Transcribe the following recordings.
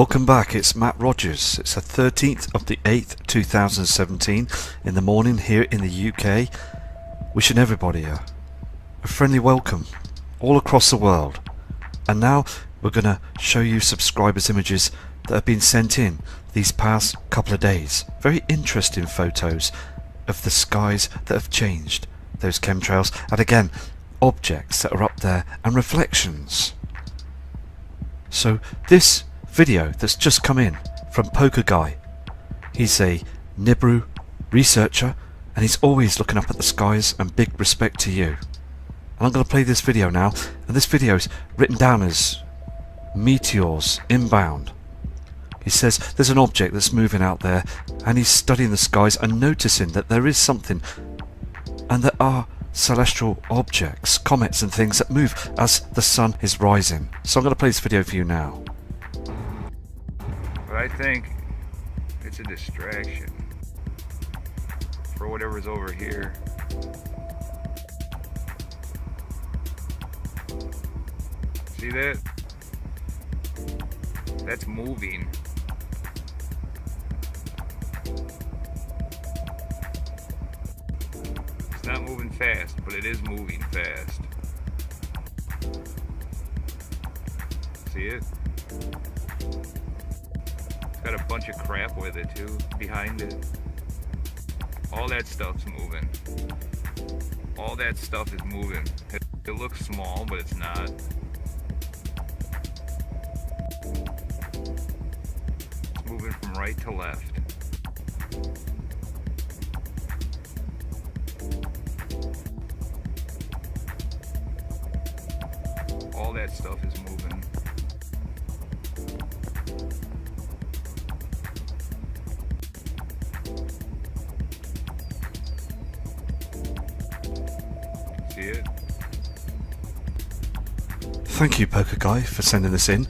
Welcome back, it's Matt Rogers. It's the 13th of the 8th, 2017 in the morning here in the UK. Wishing everybody a friendly welcome all across the world. And now we're going to show you subscribers' images that have been sent in these past couple of days. Very interesting photos of the skies that have changed, those chemtrails, and again, objects that are up there and reflections. So this video that's just come in from Poker Guy. He's a Nibiru researcher and he's always looking up at the skies, and big respect to you. And I'm going to play this video now, and this video is written down as meteors inbound. He says there's an object that's moving out there and he's studying the skies and noticing that there is something, and there are celestial objects, comets and things that move as the sun is rising. So I'm going to play this video for you now. But I think it's a distraction for whatever's over here. See that? That's moving. It's not moving fast, but it is moving fast. See it? Got a bunch of crap with it too behind it. All that stuff's moving. All that stuff is moving. It looks small, but it's not. It's moving from right to left. All that stuff is moving. It. Thank you, Poker Guy, for sending this in.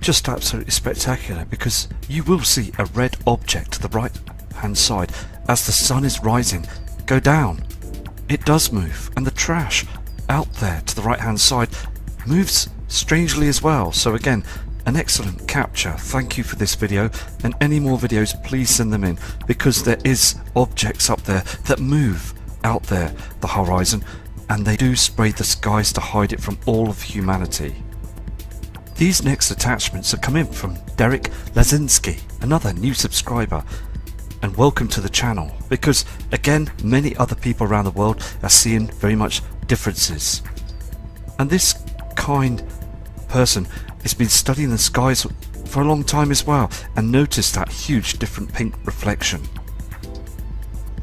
Just absolutely spectacular, because you will see a red object to the right hand side as the sun is rising go down. It does move, and the trash out there to the right hand side moves strangely as well. So again, an excellent capture. Thank you for this video, and any more videos please send them in, because there is objects up there that move out there the horizon, and they do spray the skies to hide it from all of humanity. These next attachments are coming from Derek Lazinski, another new subscriber, and welcome to the channel, because again, many other people around the world are seeing very much differences. And this kind person has been studying the skies for a long time as well, and noticed that huge different pink reflection.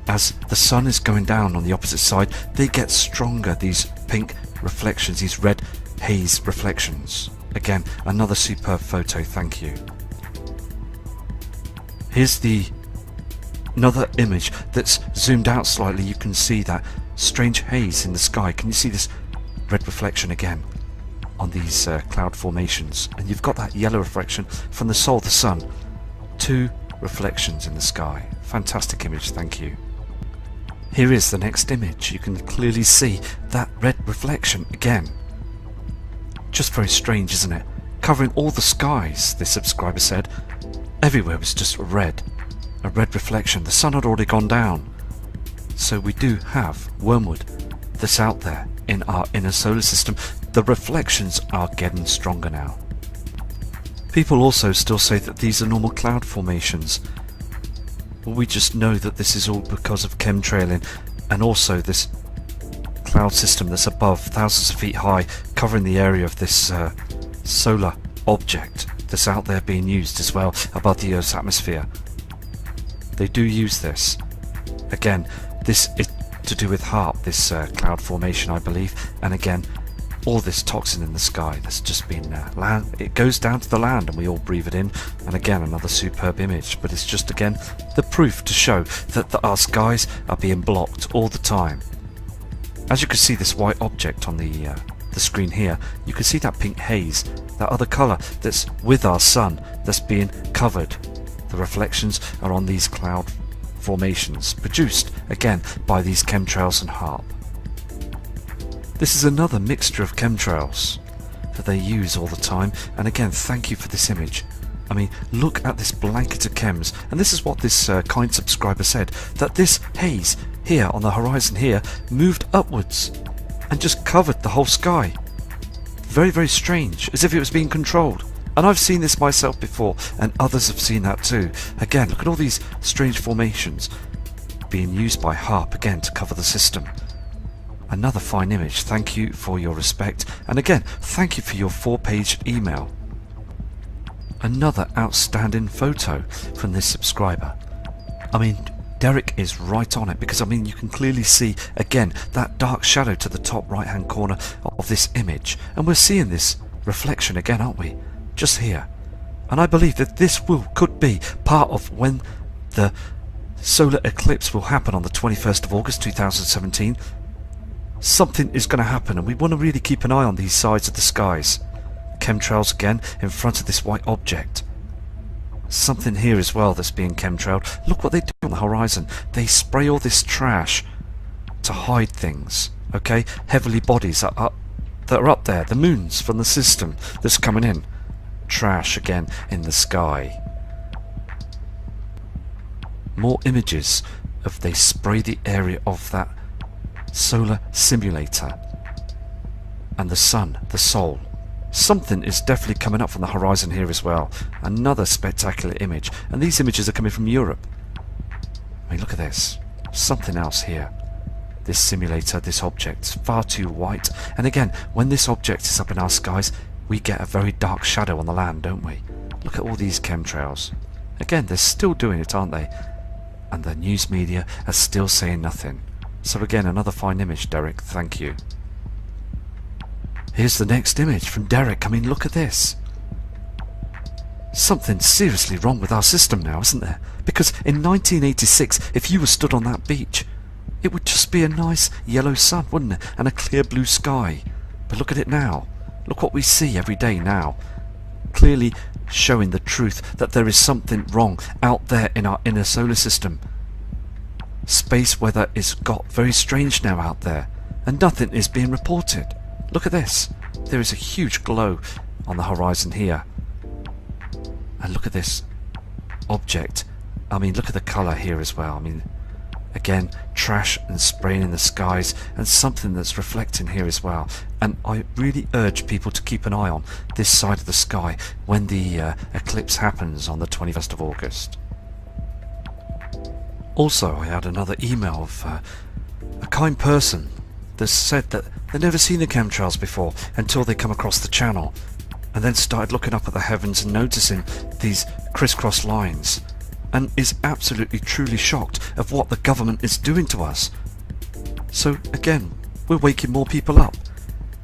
As the sun is going down on the opposite side, they get stronger, these pink reflections, these red haze reflections. Again, another superb photo, thank you. Here's another image that's zoomed out slightly. You can see that strange haze in the sky. Can you see this red reflection again on these cloud formations? And you've got that yellow reflection from the soul, the sun. Two reflections in the sky. Fantastic image, thank you. Here is the next image. You can clearly see that red reflection again. Just very strange, isn't it? Covering all the skies, this subscriber said. Everywhere was just a red reflection. The sun had already gone down. So we do have wormwood that's out there in our inner solar system. The reflections are getting stronger now. People also still say that these are normal cloud formations. Well, we just know that this is all because of chemtrailing, and also this cloud system that's above, thousands of feet high, covering the area of this solar object that's out there being used as well above the Earth's atmosphere. They do use this. Again, this is to do with HAARP, this cloud formation, I believe, and again, all this toxin in the sky that's just been land. It goes down to the land and we all breathe it in. And again, another superb image, but it's just again the proof to show that our skies are being blocked all the time. As you can see this white object on the screen here, you can see that pink haze, that other colour that's with our sun that's being covered. The reflections are on these cloud formations produced again by these chemtrails and HAARP. This is another mixture of chemtrails that they use all the time, and again, thank you for this image. I mean, look at this blanket of chems, and this is what this kind subscriber said, that this haze here on the horizon here moved upwards and just covered the whole sky. Very, very strange, as if it was being controlled. And I've seen this myself before, and others have seen that too. Again, look at all these strange formations being used by HARP again to cover the system. Another fine image. Thank you for your respect, and again, thank you for your 4-page email. Another outstanding photo from this subscriber. I mean, Derek is right on it, because I mean you can clearly see again that dark shadow to the top right hand corner of this image, and we're seeing this reflection again, aren't we? Just here. And I believe that this could be part of when the solar eclipse will happen on the 21st of August 2017. Something is going to happen, and we want to really keep an eye on these sides of the skies. Chemtrails again in front of this white object. Something here as well that's being chemtrailed. Look what they do on the horizon. They spray all this trash to hide things. Okay, heavenly bodies that are up there, the moons from the system that's coming in. Trash again in the sky. More images of they spray the area of that solar simulator and the sun, the soul. Something is definitely coming up from the horizon here as well. Another spectacular image, and these images are coming from Europe. I mean, look at this. Something else here. This simulator, this object, far too white. And again, when this object is up in our skies, we get a very dark shadow on the land, don't we? Look at all these chemtrails. Again, they're still doing it, aren't they? And the news media are still saying nothing. So again, another fine image, Derek. Thank you. Here's the next image from Derek. I mean, look at this. Something's seriously wrong with our system now, isn't there? Because in 1986, if you were stood on that beach, it would just be a nice yellow sun, wouldn't it? And a clear blue sky. But look at it now. Look what we see every day now. Clearly showing the truth that there is something wrong out there in our inner solar system. Space weather is got very strange now out there, and nothing is being reported. Look at this. There is a huge glow on the horizon here. And look at this object. I mean, look at the colour here as well. I mean, again, trash and spraying in the skies, and something that's reflecting here as well. And I really urge people to keep an eye on this side of the sky when the eclipse happens on the 21st of August. Also, I had another email of a kind person that said that they'd never seen the chemtrails before until they come across the channel, and then started looking up at the heavens and noticing these crisscross lines, and is absolutely truly shocked of what the government is doing to us. So again, we're waking more people up.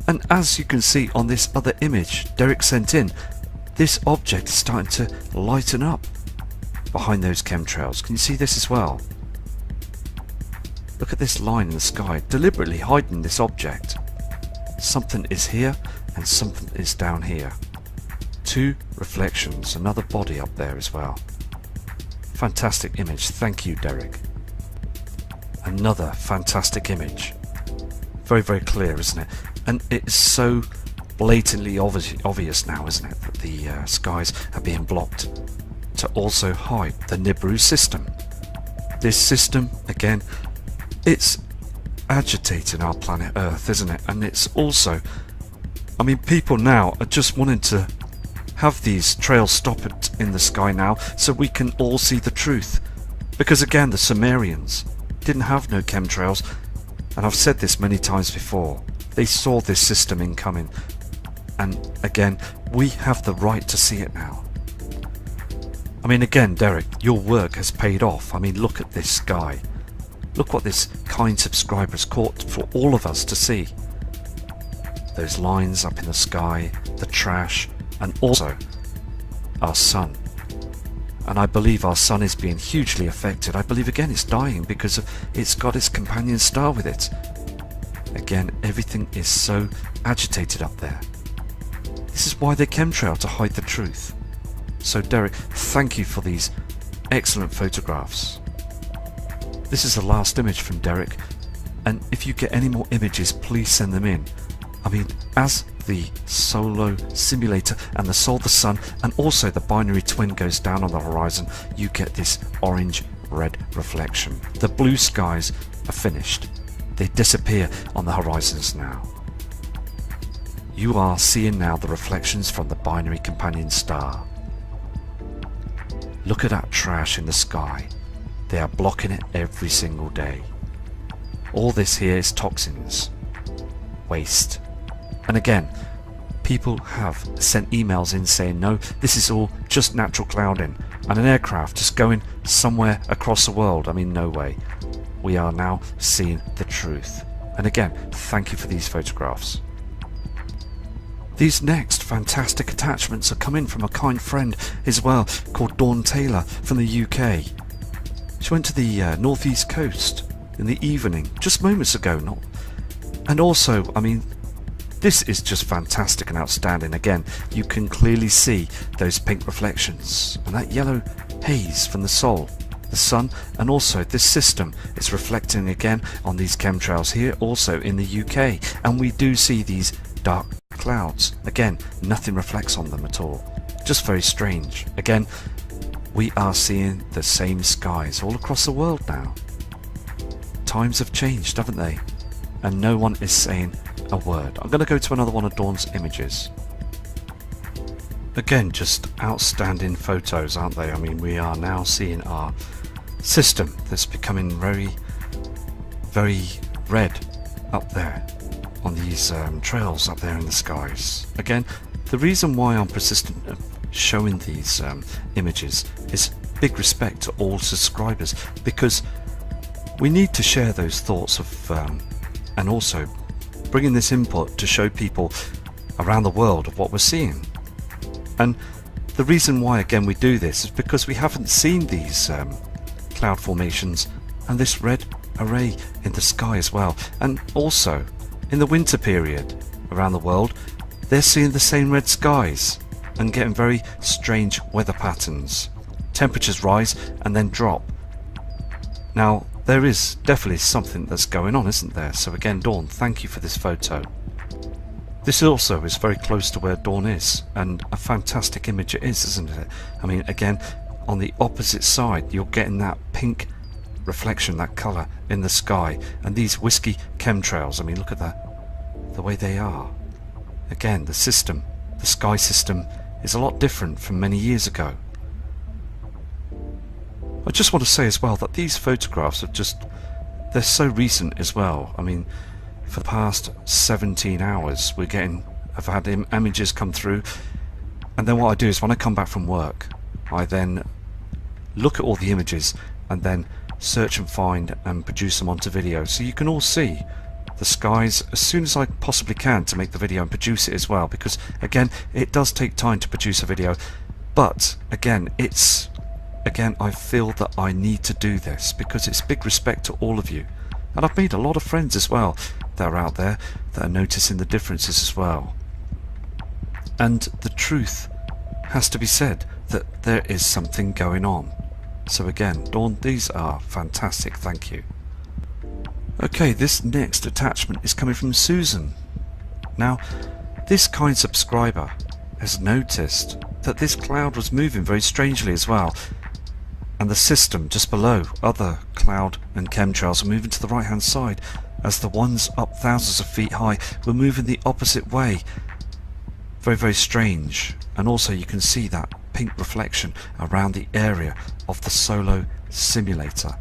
And as you can see on this other image Derek sent in, this object is starting to lighten up behind those chemtrails. Can you see this as well? Look at this line in the sky, deliberately hiding this object. Something is here and something is down here. Two reflections, another body up there as well. Fantastic image, thank you, Derek. Another fantastic image. Very, very clear, isn't it? And it's so blatantly obvious now, isn't it, that the skies are being blocked to also hide the Nibiru system. This system, again, it's agitating our planet Earth, isn't it? And it's also, I mean, people now are just wanting to have these trails stop it in the sky now so we can all see the truth. Because again, the Sumerians didn't have no chemtrails, and I've said this many times before. They saw this system incoming, and again, we have the right to see it now. I mean, again, Derek, your work has paid off. I mean, look at this sky. Look what this kind subscriber has caught for all of us to see. Those lines up in the sky, the trash, and also our sun. And I believe our sun is being hugely affected. I believe again it's dying because it's got its companion star with it. Again, everything is so agitated up there. This is why they chemtrail, to hide the truth. So Derek, thank you for these excellent photographs. This is the last image from Derek, and if you get any more images, please send them in. I mean, as the Solo simulator and the Sol, the Sun, and also the binary twin goes down on the horizon, you get this orange-red reflection. The blue skies are finished. They disappear on the horizons now. You are seeing now the reflections from the binary companion star. Look at that trash in the sky. They are blocking it every single day. All this here is toxins, waste. And again, people have sent emails in saying, no, this is all just natural clouding and an aircraft just going somewhere across the world. I mean, no way. We are now seeing the truth. And again, thank you for these photographs. These next fantastic attachments are coming from a kind friend as well, called Dawn Taylor from the UK. She went to the northeast coast in the evening, just moments ago. And also, I mean, this is just fantastic and outstanding. Again, you can clearly see those pink reflections and that yellow haze from the Sol, the Sun, and also this system is reflecting again on these chemtrails here also in the UK. And we do see these dark clouds. Again, nothing reflects on them at all. Just very strange. Again, we are seeing the same skies all across the world now. Times have changed, haven't they? And no one is saying a word. I'm going to go to another one of Dawn's images. Again, just outstanding photos, aren't they? I mean, we are now seeing our system that's becoming very, very red up there on these trails up there in the skies. Again, the reason why I'm persistent showing these images is big respect to all subscribers, because we need to share those thoughts of and also bringing this input to show people around the world of what we're seeing. And the reason why again we do this is because we haven't seen these cloud formations and this red array in the sky as well. And also in the winter period around the world, they're seeing the same red skies and getting very strange weather patterns. Temperatures rise and then drop. Now there is definitely something that's going on, isn't there? So again, Dawn, thank you for this photo. This also is very close to where Dawn is, and a fantastic image it is, isn't it? I mean, again, on the opposite side you're getting that pink reflection, that colour in the sky, and these whiskey chemtrails. I mean, look at that, the way they are. Again, the system, the sky system, is a lot different from many years ago. I just want to say as well that these photographs are just, they're so recent as well. I mean, for the past 17 hours I've had images come through, and then what I do is when I come back from work, I then look at all the images and then search and find and produce them onto video, so you can all see the skies as soon as I possibly can to make the video and produce it as well, because again, it does take time to produce a video, but again, I feel that I need to do this because it's big respect to all of you, and I've made a lot of friends as well that are out there that are noticing the differences as well. And the truth has to be said, that there is something going on. So again, Dawn, these are fantastic, thank you. Okay, this next attachment is coming from Susan. Now, this kind subscriber has noticed that this cloud was moving very strangely as well, and the system just below, other cloud and chemtrails, are moving to the right hand side, as the ones up thousands of feet high were moving the opposite way. Very, very strange. And also you can see that pink reflection around the area of the Solo simulator.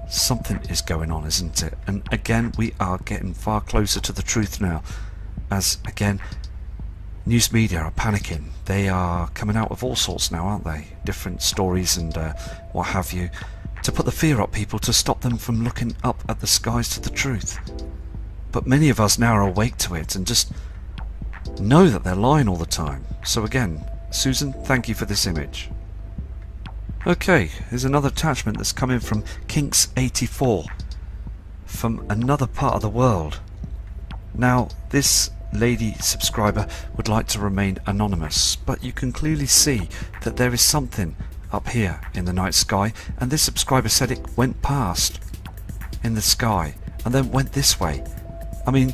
Something is going on, isn't it? And again, we are getting far closer to the truth now, as again, news media are panicking. They are coming out with all sorts now, aren't they? Different stories and what have you, to put the fear up people, to stop them from looking up at the skies to the truth. But many of us now are awake to it and just know that they're lying all the time. So again, Susan, thank you for this image. Okay, here's another attachment that's coming from Kinks84 from another part of the world. Now, this lady subscriber would like to remain anonymous, but you can clearly see that there is something up here in the night sky, and this subscriber said it went past in the sky and then went this way. I mean,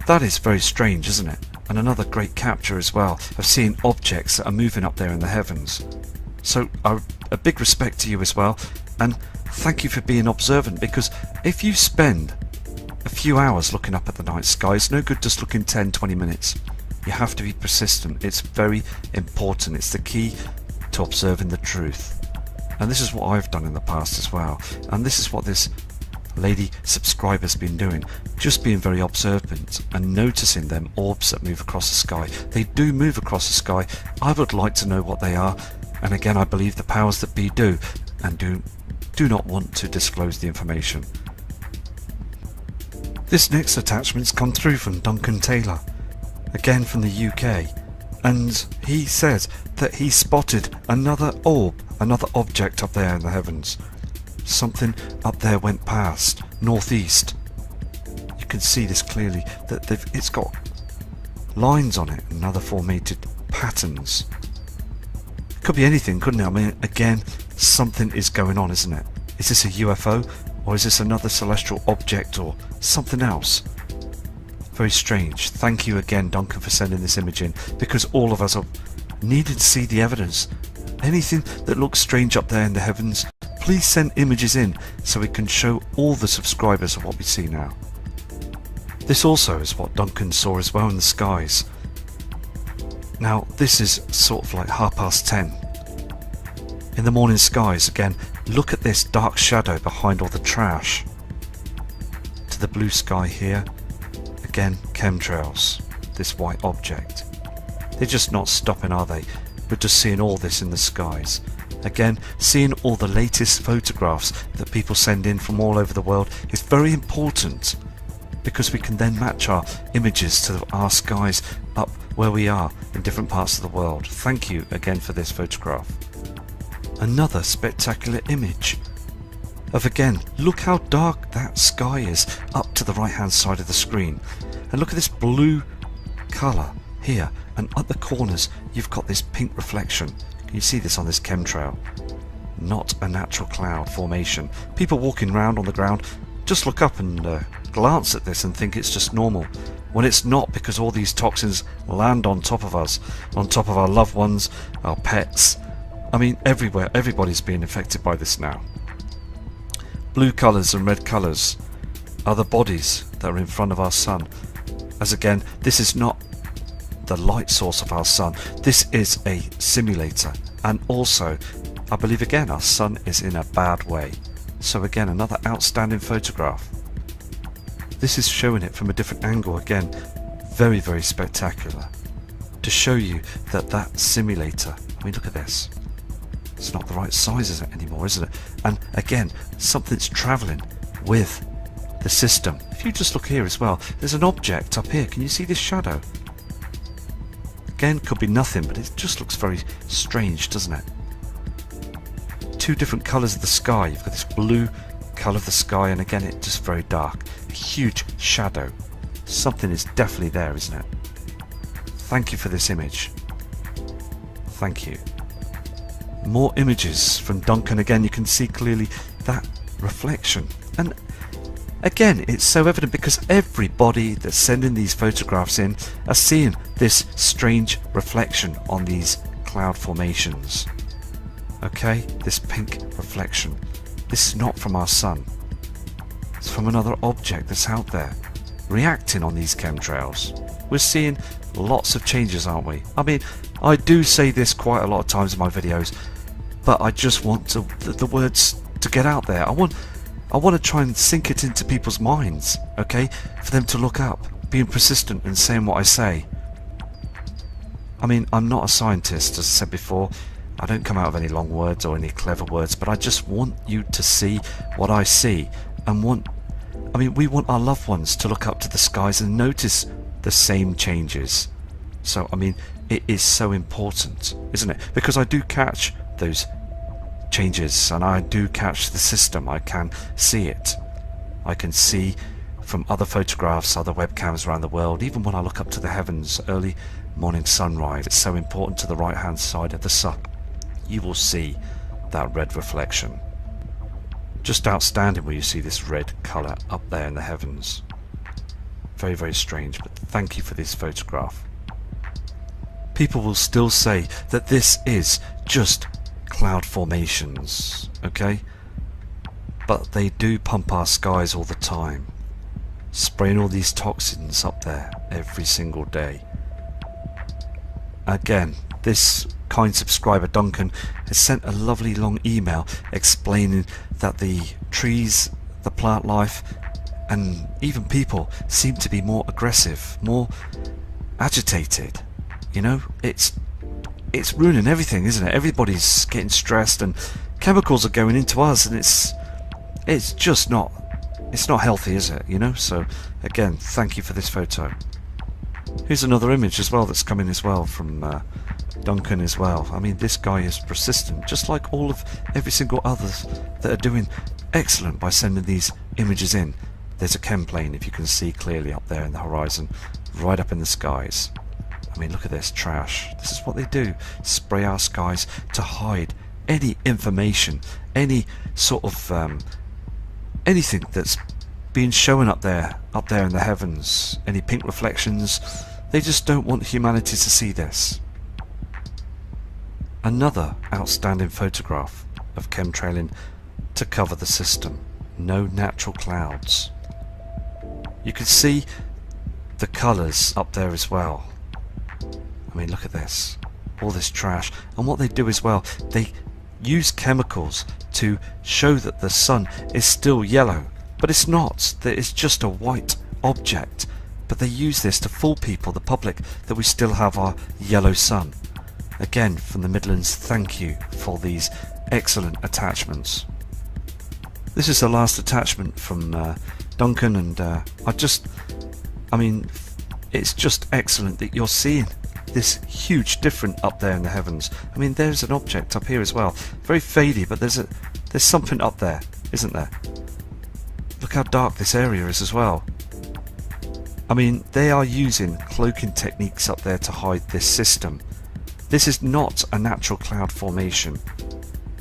That is very strange, isn't it? And another great capture as well of seeing objects that are moving up there in the heavens. So a big respect to you as well, and thank you for being observant, because if you spend a few hours looking up at the night sky, it's no good just looking 10-20 minutes. You have to be persistent. It's very important. It's the key to observing the truth. And this is what I've done in the past as well, and this is what this lady subscriber's been doing, just being very observant and noticing them orbs that move across the sky. They do move across the sky. I would like to know what they are, and again I believe the powers that be do, and do not want to disclose the information. This next attachment's come through from Duncan Taylor, again from the UK, and he says that he spotted another orb, another object up there in the heavens. Something up there went past, northeast. You can see this clearly, that it's got lines on it and other formatted patterns. It could be anything, couldn't it? I mean, again, something is going on, isn't it? Is this a UFO, or is this another celestial object, or something else? Very strange. Thank you again, Duncan, for sending this image in, because all of us are needing to see the evidence. Anything that looks strange up there in the heavens, please send images in so we can show all the subscribers of what we see now. This also is what Duncan saw as well in the skies. Now this is sort of like 10:30 in the morning skies. Again, look at this dark shadow behind all the trash. To the blue sky here, again chemtrails, this white object. They're just not stopping, are they? We're just seeing all this in the skies. Again, seeing all the latest photographs that people send in from all over the world is very important, because we can then match our images to our skies up where we are in different parts of the world. Thank you again for this photograph. Another spectacular image of, again, look how dark that sky is up to the right hand side of the screen, and look at this blue colour here, and at the corners you've got this pink reflection. Can you see this on this chemtrail? Not a natural cloud formation. People walking around on the ground just look up and glance at this and think it's just normal, when it's not, because all these toxins land on top of us, on top of our loved ones, our pets. I mean, everywhere. Everybody's being affected by this now. Blue colours and red colours are the bodies that are in front of our sun. As again, this is not the light source of our sun. This is a simulator, and also I believe again our sun is in a bad way. So again, another outstanding photograph. This is showing it from a different angle. Again, very, very spectacular, to show you that that simulator, I mean, look at this, it's not the right size anymore, isn't it? And again, something's travelling with the system. If you just look here as well, there's an object up here. Can you see this shadow? Again, could be nothing, but it just looks very strange, doesn't it? Two different colours of the sky. You've got this blue colour of the sky, and again, it's just very dark. A huge shadow. Something is definitely there, isn't it? Thank you for this image. Thank you. More images from Duncan. Again, you can see clearly that reflection. And again, it's so evident because everybody that's sending these photographs in are seeing this strange reflection on these cloud formations. Okay, this pink reflection. This is not from our sun. It's from another object that's out there, reacting on these chemtrails. We're seeing lots of changes, aren't we? I mean, I do say this quite a lot of times in my videos, but I just want the words to get out there. I want to try and sink it into people's minds, okay? For them to look up, being persistent and saying what I say. I mean, I'm not a scientist, as I said before. I don't come out of any long words or any clever words, but I just want you to see what I see, and we want our loved ones to look up to the skies and notice the same changes. So, I mean, it is so important, isn't it? Because I do catch those changes, and I do catch the system. I can see it. I can see from other photographs, other webcams around the world, even when I look up to the heavens, early morning sunrise. It's so important. To the right hand side of the sun, you will see that red reflection. Just outstanding where you see this red colour up there in the heavens. Very, very strange, but thank you for this photograph. People will still say that this is just cloud formations, okay? But they do pump our skies all the time, spraying all these toxins up there every single day. Again, this kind subscriber Duncan has sent a lovely long email explaining that the trees, the plant life, and even people seem to be more aggressive, more agitated. You know, it's ruining everything, isn't it? Everybody's getting stressed and chemicals are going into us, and it's just not healthy, is it? You know. So again, thank you for this photo. Here's another image as well that's coming as well from Duncan as well. I mean, this guy is persistent, just like all of every single others that are doing excellent by sending these images in. There's a chem plane, if you can see clearly up there in the horizon, right up in the skies. I mean, look at this trash. This is what they do. Spray our skies to hide any information, any sort of anything that's being shown up there in the heavens, any pink reflections. They just don't want humanity to see this. Another outstanding photograph of chemtrailing to cover the system. No natural clouds. You can see the colours up there as well. I mean, look at this. All this trash. And what they do as well, they use chemicals to show that the sun is still yellow. But it's not. It's just a white object. But they use this to fool people, the public, that we still have our yellow sun. Again, from the Midlands, thank you for these excellent attachments. This is the last attachment from Duncan, and I mean, it's just excellent that you're seeing this huge difference up there in the heavens. I mean, there's an object up here as well, very fadey, but there's something up there, isn't there? Look how dark this area is as well. I mean, they are using cloaking techniques up there to hide this system. This is not a natural cloud formation.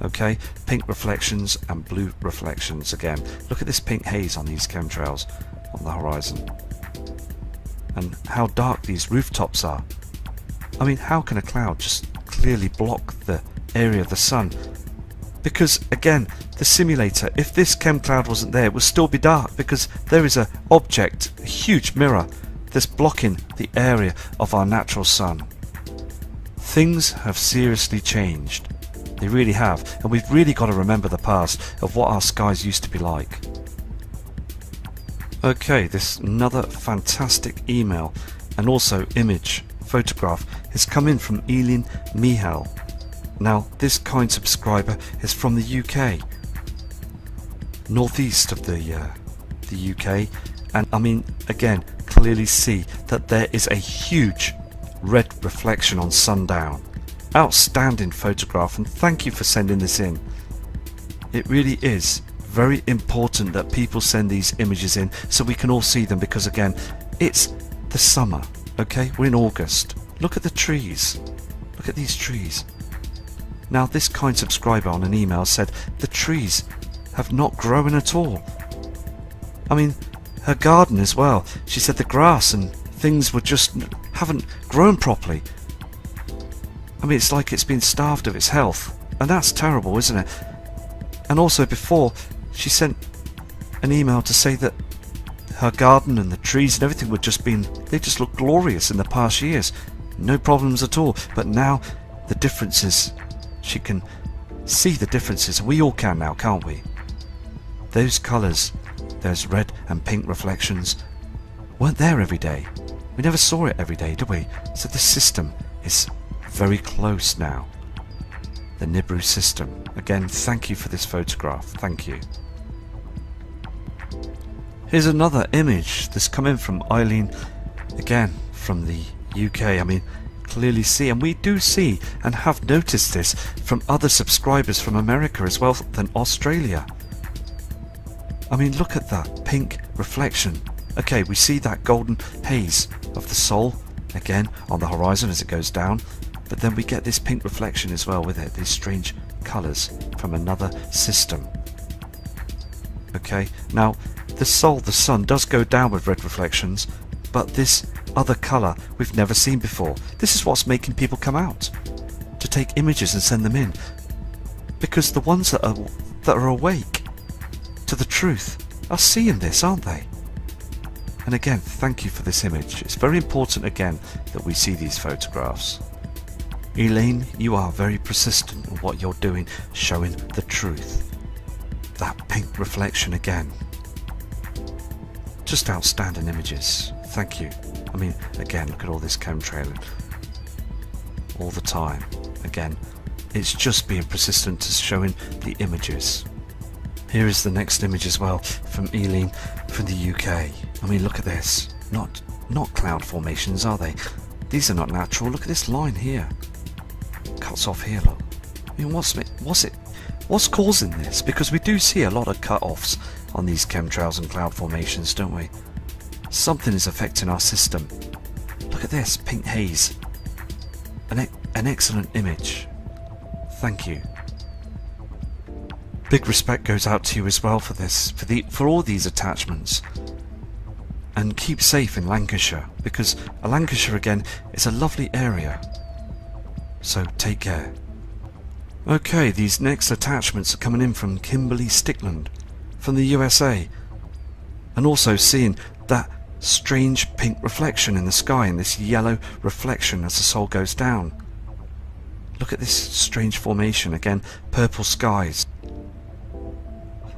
Okay, pink reflections and blue reflections again. Look at this pink haze on these chemtrails on the horizon. And how dark these rooftops are. I mean, how can a cloud just clearly block the area of the sun? Because again, the simulator, if this chem cloud wasn't there, it would still be dark, because there is an object, a huge mirror, that's blocking the area of our natural sun. Things have seriously changed. They really have, and we've really got to remember the past of what our skies used to be like. Okay, this another fantastic email and also image photograph has come in from Eileen Mihal. Now, this kind subscriber is from the UK, northeast of the UK, and I mean, again, clearly see that there is a huge red reflection on sundown. Outstanding photograph, and thank you for sending this in. It really is very important that people send these images in so we can all see them, because again, it's the summer. Okay, we're in August. Look at the trees. Look at these trees. Now, this kind subscriber on an email said the trees have not grown at all. I mean, her garden as well. She said the grass and things were just haven't grown properly. I mean, it's like it's been starved of its health, and that's terrible, isn't it? And also, before, she sent an email to say that her garden and the trees and everything were they just looked glorious in the past years. No problems at all. But now, the differences, she can see the differences. We all can now, can't we? Those colours, those red and pink reflections, weren't there every day. We never saw it every day, did we? So the system is very close now. The Nibiru system. Again, thank you for this photograph. Thank you. Here's another image that's come in from Eileen, again from the UK. I mean, clearly see, and we do see and have noticed this from other subscribers from America as well than Australia. I mean, look at that pink reflection. Okay, we see that golden haze of the Sol again on the horizon as it goes down, but then we get this pink reflection as well with it, these strange colours from another system. Okay, now the Sol, the sun, does go down with red reflections, but this other colour we've never seen before. This is what's making people come out to take images and send them in, because the ones that are awake to the truth are seeing this, aren't they? And again, thank you for this image. It's very important again that we see these photographs. Elaine, you are very persistent in what you're doing, showing the truth. That pink reflection again. Just outstanding images. Thank you. I mean, again, look at all this chemtrailing all the time. Again, it's just being persistent to showing the images. Here is the next image as well from Eileen from the UK. I mean, look at this. Not cloud formations, are they? These are not natural. Look at this line here. Cuts off here, look. I mean, what's causing this? Because we do see a lot of cut-offs on these chemtrails and cloud formations, don't we? Something is affecting our system. Look at this, pink haze. An excellent image. Thank you. Big respect goes out to you as well for this, for all these attachments. And keep safe in Lancashire, because Lancashire again is a lovely area. So take care. Okay, these next attachments are coming in from Kimberly Stickland from the USA, and also seeing that strange pink reflection in the sky and this yellow reflection as the soul goes down. Look at this strange formation again, purple skies.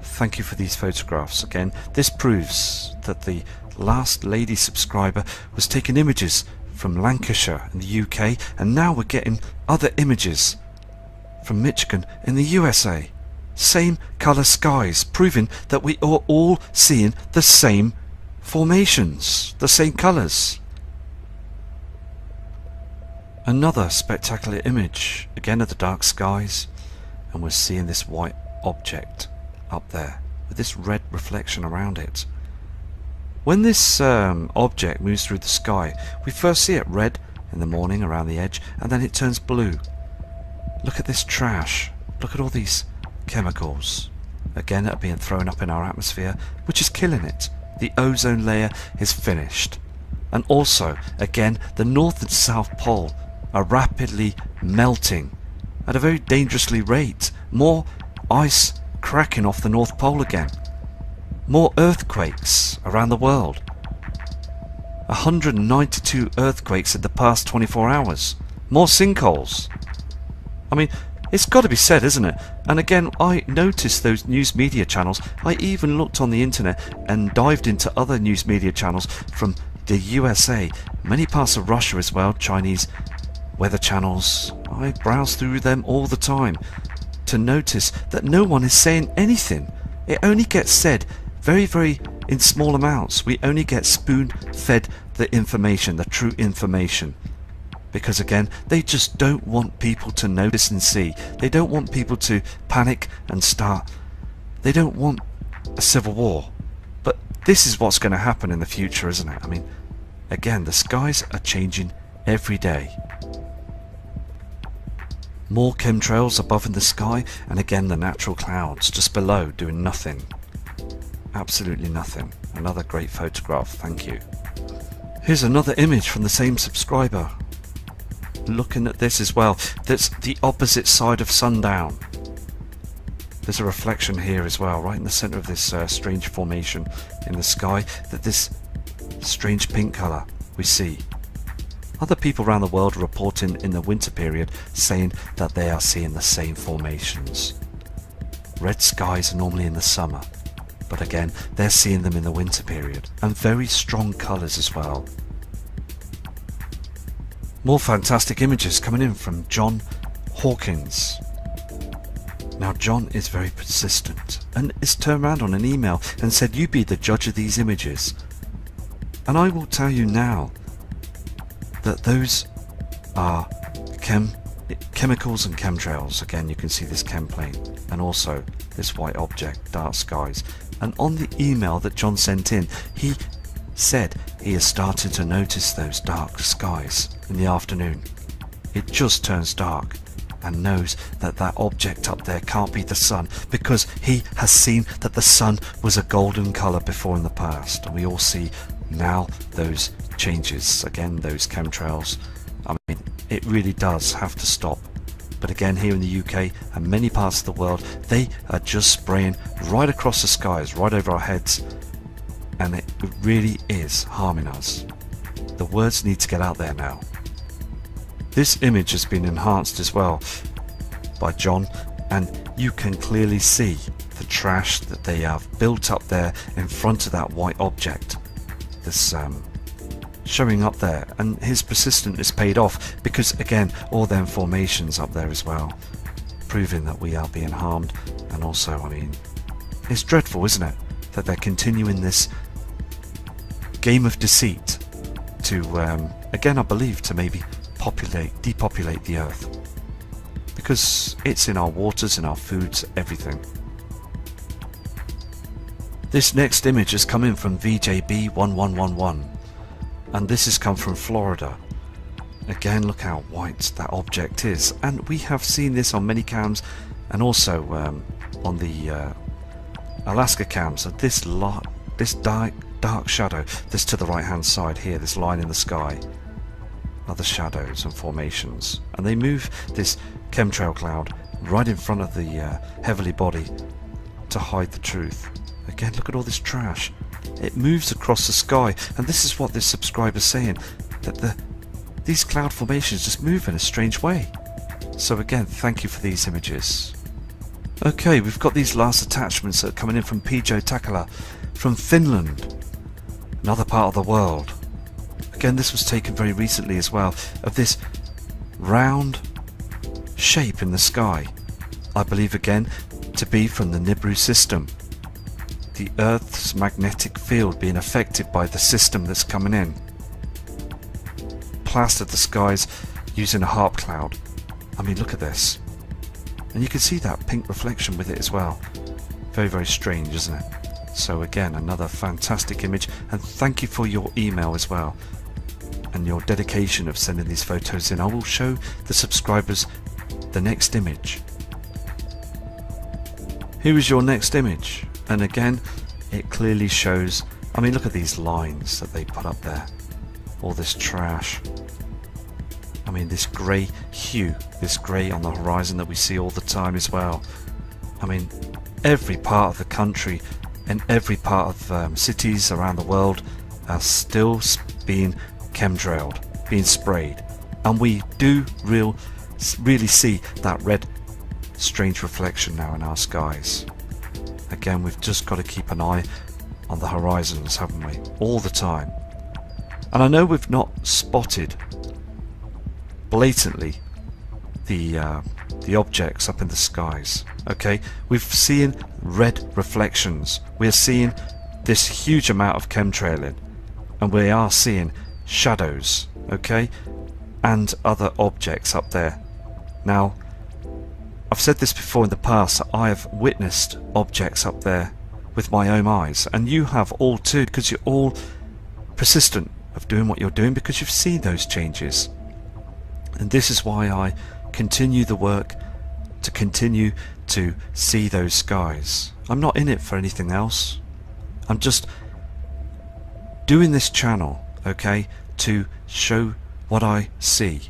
Thank you for these photographs. Again, this proves that the last lady subscriber was taking images from Lancashire in the UK, and now we're getting other images from Michigan in the USA. Same colour skies, proving that we are all seeing the same formations, the same colours. Another spectacular image, again of the dark skies, and we're seeing this white object up there with this red reflection around it. When this object moves through the sky, we first see it red in the morning around the edge, and then it turns blue. Look at this trash. Look at all these chemicals, again, that are being thrown up in our atmosphere, which is killing it. The ozone layer is finished. And also, again, the North and South Pole are rapidly melting at a very dangerously rate. More ice cracking off the North Pole again. More earthquakes around the world. 192 earthquakes in the past 24 hours. More sinkholes. I mean, it's got to be said, isn't it? And again, I noticed those news media channels. I even looked on the internet and dived into other news media channels from the USA, many parts of Russia as well, Chinese weather channels. I browse through them all the time to notice that no one is saying anything. It only gets said very, very in small amounts. We only get spoon-fed the information, the true information. Because again, they just don't want people to notice and see. They don't want people to panic and start. They don't want a civil war. But this is what's going to happen in the future, isn't it? I mean, again, the skies are changing every day. More chemtrails above in the sky, and again the natural clouds just below doing nothing. Absolutely nothing. Another great photograph, thank you. Here's another image from the same subscriber. Looking at this as well, that's the opposite side of sundown. There's a reflection here as well, right in the center of this strange formation in the sky, that this strange pink color we see. Other people around the world are reporting in the winter period saying that they are seeing the same formations. Red skies are normally in the summer, but again they're seeing them in the winter period, and very strong colors as well. More fantastic images coming in from John Hawkins. Now John is very persistent and is turned around on an email and said, you be the judge of these images. And I will tell you now that those are chemicals and chemtrails. Again, you can see this chem plane and also this white object, dark skies. And on the email that John sent in, he said he has started to notice those dark skies in the afternoon. It just turns dark, and knows that that object up there can't be the sun, because he has seen that the sun was a golden colour before in the past, and we all see now those changes, again, those chemtrails, I mean, it really does have to stop. But again, here in the UK and many parts of the world, they are just spraying right across the skies, right over our heads, and it really is harming us. The words need to get out there now. This image has been enhanced as well by John, and you can clearly see the trash that they have built up there in front of that white object that's showing up there, and his persistence is paid off, because again, all them formations up there as well, proving that we are being harmed. And also, I mean, it's dreadful, isn't it, that they're continuing this game of deceit to again, I believe, to maybe depopulate the earth, because it's in our waters, in our foods, everything. This next image has come in from VJB1111, and this has come from Florida. Again, look how white that object is, and we have seen this on many cams, and also on the Alaska cams. So this dark shadow that's to the right hand side here, this line in the sky, other shadows and formations, and they move this chemtrail cloud right in front of the heavenly body to hide the truth. Again, look at all this trash. It moves across the sky, and this is what this subscriber's saying, that these cloud formations just move in a strange way. So again, thank you for these images. Okay, we've got these last attachments that are coming in from Pijo Takala from Finland, another part of the world. Again, this was taken very recently as well, of this round shape in the sky. I believe again to be from the Nibiru system. The Earth's magnetic field being affected by the system that's coming in. Plastered the skies using a harp cloud. I mean, look at this. And you can see that pink reflection with it as well. Very, very strange, isn't it? So again, another fantastic image, and thank you for your email as well, and your dedication of sending these photos in. I will show the subscribers the next image. Here is your next image, and again, it clearly shows, I mean, look at these lines that they put up there, all this trash. I mean, this grey hue, this grey on the horizon that we see all the time as well. I mean, every part of the country and every part of cities around the world are still being chemtrailed, being sprayed, and we do really see that red strange reflection now in our skies. Again, we've just got to keep an eye on the horizons, haven't we, all the time. And I know we've not spotted blatantly the objects up in the skies. Okay, we've seen red reflections, we're seeing this huge amount of chemtrailing, and we are seeing shadows, okay, and other objects up there. Now, I've said this before in the past, I have witnessed objects up there with my own eyes, and you have all too, because you're all persistent of doing what you're doing, because you've seen those changes. And this is why I continue the work, to continue to see those skies. I'm not in it for anything else. I'm just doing this channel, okay, to show what I see.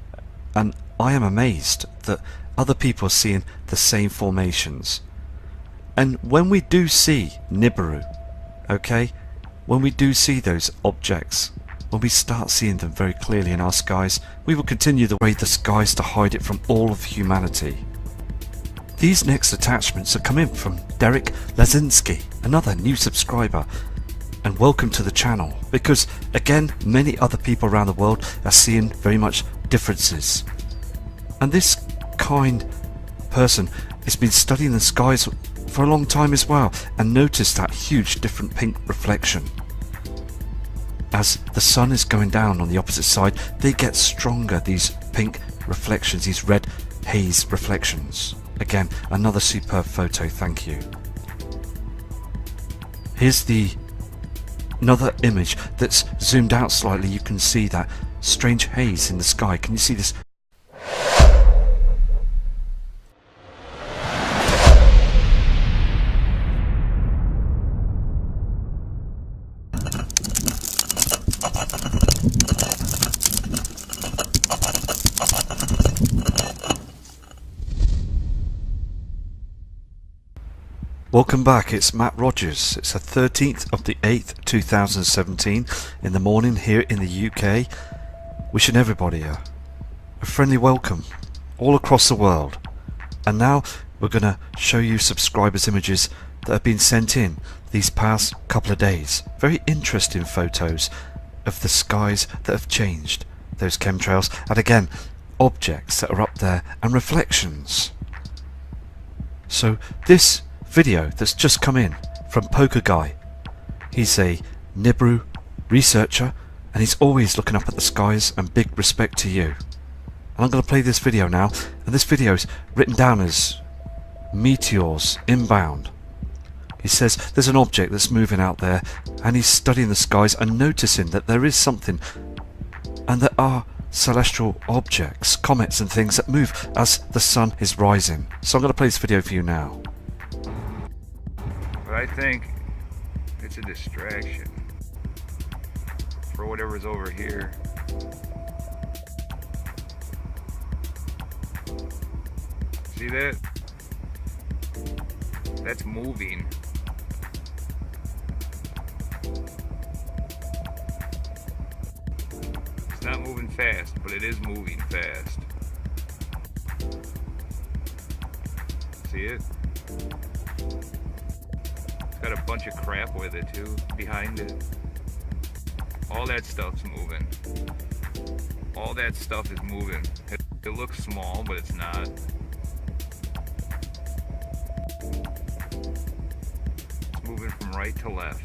And I am amazed that other people are seeing the same formations. And when we do see Nibiru, okay, when we do see those objects, when we start seeing them very clearly in our skies, we will continue the way the skies to hide it from all of humanity. These next attachments are coming from Derek Lazinski, another new subscriber, and welcome to the channel, because again, many other people around the world are seeing very much differences. And this kind person has been studying the skies for a long time as well, and noticed that huge different pink reflection. As the sun is going down on the opposite side, they get stronger, these pink reflections, these red haze reflections. Again, another superb photo, thank you. Here's another image that's zoomed out slightly. You can see that strange haze in the sky. Can you see this? Welcome back, it's Matt Rogers. It's the 13th of the 8th, 2017 in the morning here in the UK. Wishing everybody a friendly welcome all across the world. And now we're going to show you subscribers' images that have been sent in these past couple of days. Very interesting photos of the skies that have changed, those chemtrails, and again objects that are up there and reflections. So this video that's just come in from Poker Guy, he's a Nibiru researcher and he's always looking up at the skies, and big respect to you. And I'm going to play this video now, and this video is written down as meteors inbound. He says there's an object that's moving out there and he's studying the skies and noticing that there is something, and there are celestial objects, comets and things that move as the sun is rising. So I'm going to play this video for you now. But I think it's a distraction for whatever's over here. See that? That's moving. It's not moving fast, but it is moving fast. See it? It's got a bunch of crap with it too, behind it. All that stuff's moving. All that stuff is moving. It looks small, but it's not. It's moving from right to left.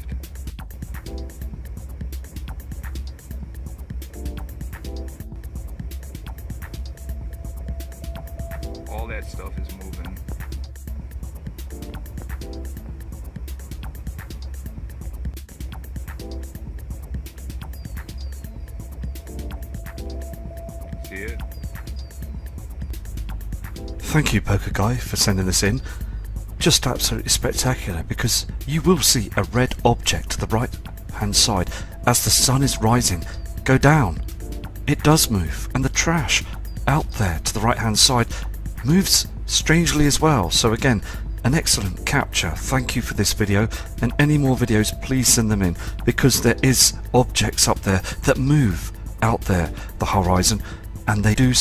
All that stuff is moving. See it? Thank you, Poker Guy, for sending this in. Just absolutely spectacular, because you will see a red object to the right hand side as the sun is rising go down. It does move, and the trash out there to the right hand side moves strangely as well. So again, an excellent capture. Thank you for this video, and any more videos please send them in, because there is objects up there that move out there the horizon, and they do